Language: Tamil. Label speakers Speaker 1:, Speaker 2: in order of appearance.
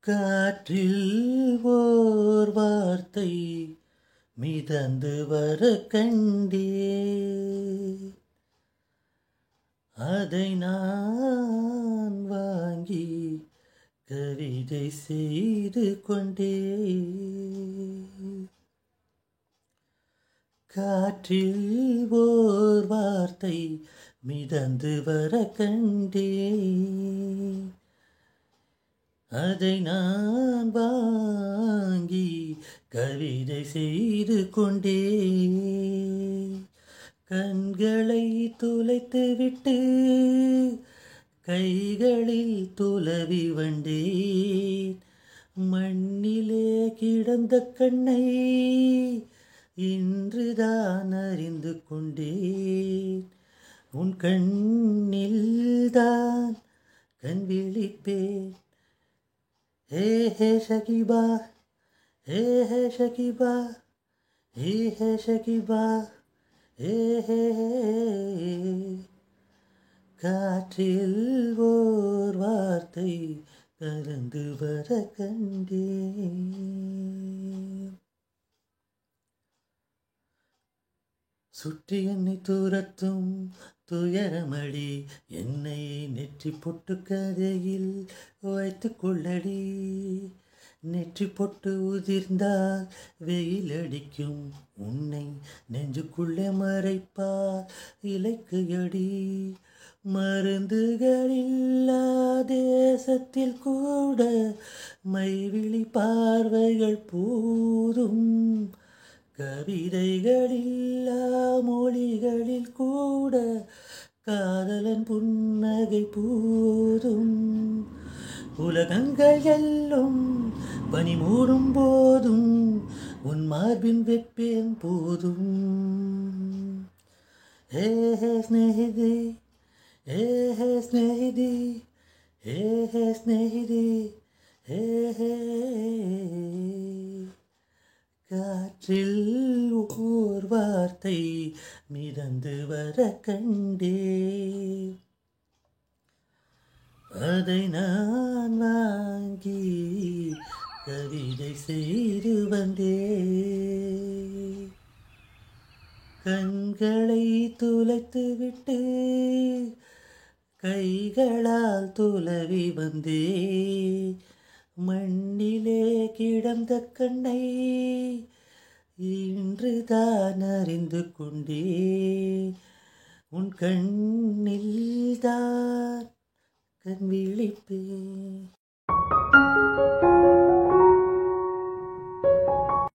Speaker 1: காற்றில் ஓர் வார்த்தை மிதந்து வர கண்டே, அதை நான் வாங்கி கவிதை செய்து கொண்டே. காற்றில் ஓர் வார்த்தை மிதந்து வர கண்டே, அதை நான் வாங்கி கவிதை செய்து கொண்டே. கண்களை துளைத்துவிட்டு கைகளில் துளவி வந்தேன். மண்ணிலே கிடந்த கண்ணை இன்றுதான் அறிந்து கொண்டேன். உன் கண்ணில்தான் கண் விழிப்பேன். ஹே ஹே ஷகிபா, ஹே ஹே ஷகிபா, ஹே ஹே ஷகிபா, ஹே ஹே. காற்றில் ஓர் வார்த்தை கலந்து வர கண்டேன். சுற்றி என்னை துரத்தும் துயரமடி, என்னை நெற்றி பொட்டு கதையில் வைத்து கொள்ளடி. நெற்றி பொட்டு உதிர்ந்தால் வெயில் அடிக்கும், உன்னை நெஞ்சுக்குள்ளே மறைப்பார் இலைக்கு அடி. மருந்துகளில்லா தேசத்தில் கூட மைவிழி பார்வைகள் போதும். கவிதைகளில்லா மொழிகளில் கூட காதலன் புன்னகை போதும். உலகங்கள் எல்லாம் பனி மூடும் போதும் உன் மார்பின் வெப்பேன் போதும். ஹே ஹே ஸ்நேகிதி, ஹே ஹே ஸ்நேகிதி, ஹே ஹே ஸ்நேகிதி, ஹே ஹே. காற்றில் ஓர் வார்த்தை மிதந்து வர கண்டே, அதை நான் வாங்கி கவிதை செய்து வந்தே. கண்களை துளைத்துவிட்டு கைகளால் துளவி வந்தே. மண்ணிலே கிடந்த கண்ணை இன்றுதான் அறிந்து கொண்டே. உன் கண்ணில்தான் கண் விழிப்பேன்.